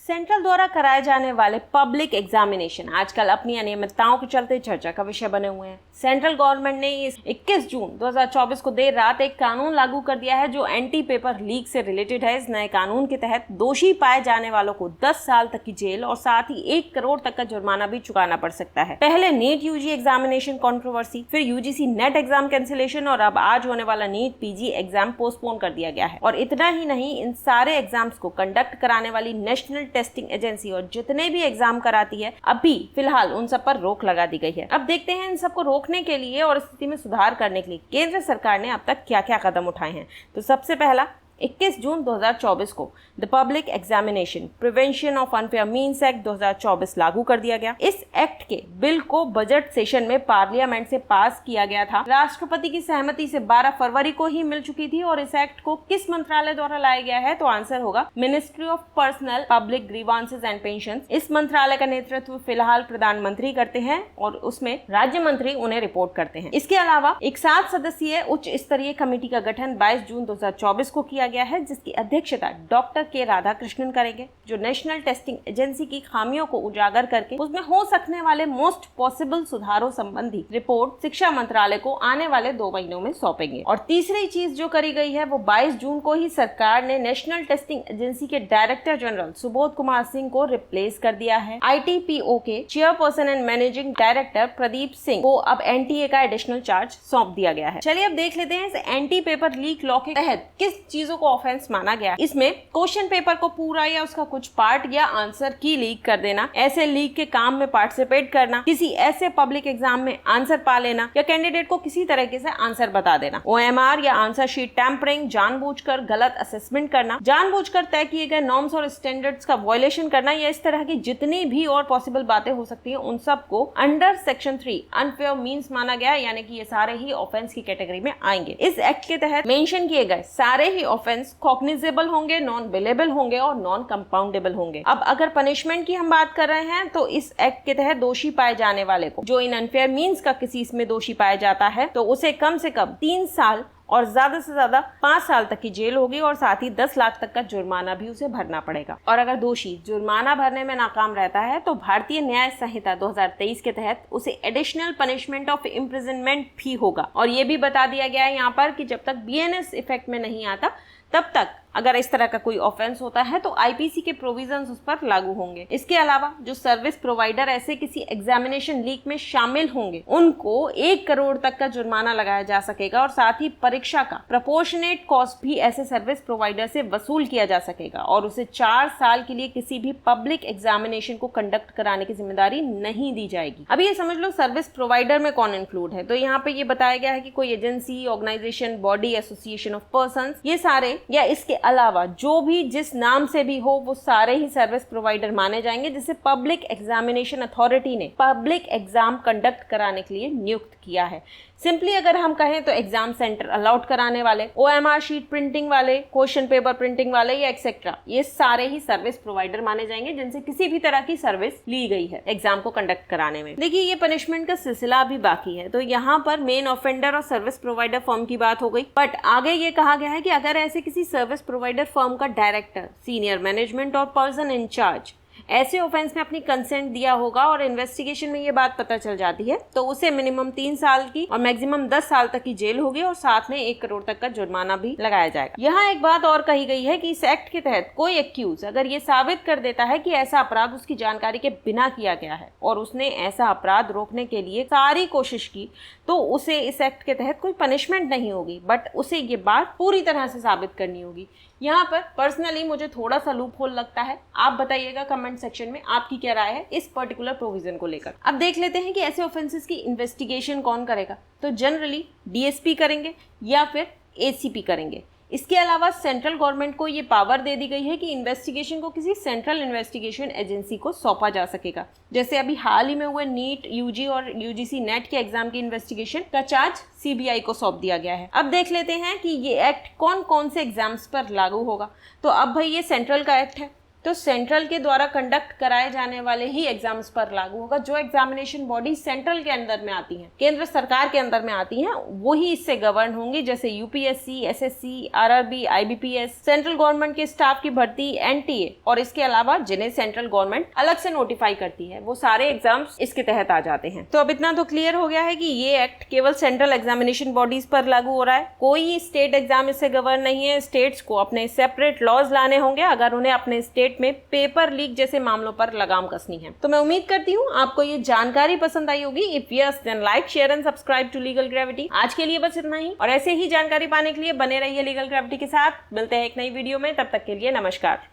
Central द्वारा कराए जाने वाले पब्लिक एग्जामिनेशन आजकल अपनी अनियमितताओं के चलते चर्चा का विषय बने हुए हैं। सेंट्रल गवर्नमेंट ने इस 21 जून 2024 को देर रात एक कानून लागू कर दिया है जो एंटी पेपर लीक से रिलेटेड है। इस नए कानून के तहत दोषी पाए जाने वालों को 10 साल तक की जेल और साथ ही 1 करोड़ तक का जुर्माना भी चुकाना पड़ सकता है। पहले नीट यूजी एग्जामिनेशन कंट्रोवर्सी, फिर यूजीसी नेट एग्जाम कैंसिलेशन और अब आज होने वाला नीट पीजी एग्जाम पोस्टपोन कर दिया गया है। और इतना ही नहीं, इन सारे एग्जाम्स को कंडक्ट कराने वाली नेशनल टेस्टिंग एजेंसी और जितने भी एग्जाम कराती है अभी फिलहाल उन सब पर रोक लगा दी गई है। अब देखते हैं इन सबको रोकने के लिए और स्थिति में सुधार करने के लिए केंद्र सरकार ने अब तक क्या क्या कदम उठाए हैं। तो सबसे पहला 21 जून 2024 को the public examination prevention of unfair means act 2024 लागू कर दिया गया। इस एक्ट के बिल को बजट सेशन में पार्लियामेंट से पास किया गया था। राष्ट्रपति की सहमति से 12 फरवरी को ही मिल चुकी थी। और इस एक्ट को किस मंत्रालय द्वारा लाया गया है, तो आंसर होगा ministry of personnel public grievances and pension. इस मंत्रालय का नेतृत्व फिलहाल प्रधानमंत्री करते हैं और उसमें राज्य मंत्री उन्हें रिपोर्ट करते हैं। इसके अलावा एक 7 सदस्यीय उच्च स्तरीय कमेटी का गठन 22 जून 2024 को किया गया है, जिसकी अध्यक्षता डॉक्टर के राधाकृष्णन करेंगे, जो नेशनल टेस्टिंग एजेंसी की खामियों को उजागर करके उसमें हो सकने वाले मोस्ट पॉसिबल सुधारों संबंधी रिपोर्ट शिक्षा मंत्रालय को आने वाले 2 महीनों में सौंपेंगे। और तीसरी चीज जो करी गई है वो 22 जून को ही सरकार ने नेशनल टेस्टिंग एजेंसी के डायरेक्टर जनरल सुबोध कुमार सिंह को रिप्लेस कर दिया है। ITPO के chairperson and managing director Pradeep Singh को अब NTA का एडिशनल चार्ज सौंप दिया गया है। चलिए अब देख लेते हैं इस एंटी पेपर लीक लॉ के तहत किस चीजों को ऑफेंस माना गया। इसमें क्वेश्चन पेपर को पूरा या उसका कुछ पार्ट या आंसर की लीक कर देना, ऐसे लीक के काम में पार्टिसिपेट करना, किसी ऐसे पब्लिक एग्जाम में आंसर पा लेना या कैंडिडेट को किसी तरीके से आंसर बता देना, OMR या आंसर शीट टैंपरिंग, जानबूझकर गलत असेसमेंट करना, जानबूझकर तय किए गए नॉर्म्स और स्टैंडर्ड्स का वायलेशन करना, या इस तरह की जितनी भी और पॉसिबल बातें हो सकती है उन सबको अंडर सेक्शन 3 अनफेयर मीन्स माना गया। यानी कि ये सारे ही ऑफेंस की कैटेगरी में आएंगे। इस एक्ट के तहत मेंशन किए गए सारे ही ऑफेंस कॉग्निजेबल होंगे, नॉन बिलेबल होंगे और नॉन कंपाउंडेबल होंगे। अब अगर पनिशमेंट की हम बात कर रहे हैं तो इस एक्ट के तहत दोषी पाए जाने वाले को, जो इन अनफेयर मीन्स का किसी इसमें दोषी पाया जाता है, तो उसे कम से कम 3 साल और ज्यादा से ज्यादा 5 साल तक की जेल होगी और साथ ही 10 लाख तक का जुर्माना भी उसे भरना पड़ेगा। और अगर दोषी जुर्माना भरने में नाकाम रहता है तो भारतीय न्याय संहिता 2023 के तहत उसे एडिशनल पनिशमेंट ऑफ इम्प्रिजनमेंट भी होगा। और ये भी बता दिया गया है यहाँ पर कि जब तक BNS इफेक्ट में नहीं आता तब तक अगर इस तरह का कोई ऑफेंस होता है तो IPC के प्रोविजंस उस पर लागू होंगे। इसके अलावा जो सर्विस प्रोवाइडर ऐसे किसी एग्जामिनेशन लीक में शामिल होंगे उनको 1 करोड़ तक का जुर्माना लगाया जा सकेगा और साथ ही परीक्षा का प्रोपोर्शनेट कॉस्ट भी ऐसे सर्विस प्रोवाइडर से वसूल किया जा सकेगा और उसे 4 साल के लिए किसी भी पब्लिक एग्जामिनेशन को कंडक्ट कराने की जिम्मेदारी नहीं दी जाएगी। अभी ये समझ लो सर्विस प्रोवाइडर में कौन इंक्लूड है, तो यहाँ पे ये बताया गया है कि कोई agency, organisation, body, association of persons, ये सारे या इसके अलावा जो भी जिस नाम से भी हो वो सारे ही सर्विस प्रोवाइडर माने जाएंगे जिसे पब्लिक एग्जामिनेशन अथॉरिटी ने पब्लिक एग्जाम कंडक्ट कराने के लिए नियुक्त किया है। सिंपली अगर हम कहें तो एग्जाम सेंटर अलॉट कराने वाले, OMR शीट प्रिंटिंग वाले, क्वेश्चन पेपर प्रिंटिंग वाले या एक्सेट्रा, ये सारे ही सर्विस प्रोवाइडर माने जाएंगे जिनसे किसी भी तरह की सर्विस ली गई है एग्जाम को कंडक्ट कराने में। देखिए ये पनिशमेंट का सिलसिला अभी बाकी है, तो यहाँ पर मेन ऑफेंडर और सर्विस प्रोवाइडर फर्म की बात हो गई। बट आगे ये कहा गया है कि अगर ऐसे किसी सर्विस प्रोवाइडर फर्म का डायरेक्टर, सीनियर मैनेजमेंट और पर्सन इंचार्ज ऐसे ऑफेंस में अपनी कंसेंट दिया होगा और इन्वेस्टिगेशन में ये बात पता चल जाती है तो उसे मिनिमम 3 साल की और मैक्सिमम 10 साल तक की जेल होगी और साथ में 1 करोड़ तक का जुर्माना भी लगाया जाएगा। यहाँ एक बात और कही गई है कि इस एक्ट के तहत कोई एक्यूज अगर ये साबित कर देता है कि ऐसा अपराध उसकी जानकारी के बिना किया गया है और उसने ऐसा अपराध रोकने के लिए सारी कोशिश की तो उसे इस एक्ट के तहत कोई पनिशमेंट नहीं होगी, बट उसे ये बात पूरी तरह से साबित करनी होगी। यहाँ पर पर्सनली मुझे थोड़ा सा लूप होल लगता है, आप बताइएगा कमेंट सेक्शन में आपकी क्या राय है इस पर्टिकुलर प्रोविजन को लेकर। अब देख लेते हैं कि ऐसे ऑफेंसेस की इन्वेस्टिगेशन कौन करेगा, तो जनरली DSP करेंगे या फिर ACP करेंगे। इसके अलावा सेंट्रल गवर्नमेंट को ये पावर दे दी गई है कि इन्वेस्टिगेशन को किसी सेंट्रल इन्वेस्टिगेशन एजेंसी को सौंपा जा सकेगा। जैसे अभी हाल ही में हुए नीट, UG और UGC नेट के एग्जाम की इन्वेस्टिगेशन का चार्ज CBI को सौंप दिया गया है। अब देख लेते हैं कि ये एक्ट कौन कौन से एग्जाम्स पर लागू होगा। तो अब भाई ये सेंट्रल का एक्ट है, तो सेंट्रल के द्वारा कंडक्ट कराए जाने वाले ही एग्जाम्स पर लागू होगा। जो एग्जामिनेशन बॉडी सेंट्रल के अंदर में आती हैं, केंद्र सरकार के अंदर में आती हैं, वो ही इससे गवर्न होंगी, जैसे UPSC, SSC, RRB, IBPS, central government के स्टाफ की भर्ती, एनटीए और इसके अलावा जिन्हें सेंट्रल गवर्नमेंट अलग से नोटिफाई करती है, वो सारे एग्जाम्स इसके तहत आ जाते हैं। तो अब इतना तो क्लियर हो गया है कि ये एक्ट केवल सेंट्रल एग्जामिनेशन बॉडीज पर लागू हो रहा है, कोई स्टेट एग्जाम इससे गवर्न नहीं है। स्टेट्स को अपने सेपरेट लॉज लाने होंगे अगर उन्हें अपने स्टेट में पेपर लीक जैसे मामलों पर लगाम कसनी है। तो मैं उम्मीद करती हूँ आपको ये जानकारी पसंद आई होगी। If yes then like, share and subscribe to legal gravity. आज के लिए बस इतना ही, और ऐसे ही जानकारी पाने के लिए बने रहिए लीगल ग्रेविटी के साथ। मिलते हैं एक नई वीडियो में, तब तक के लिए नमस्कार।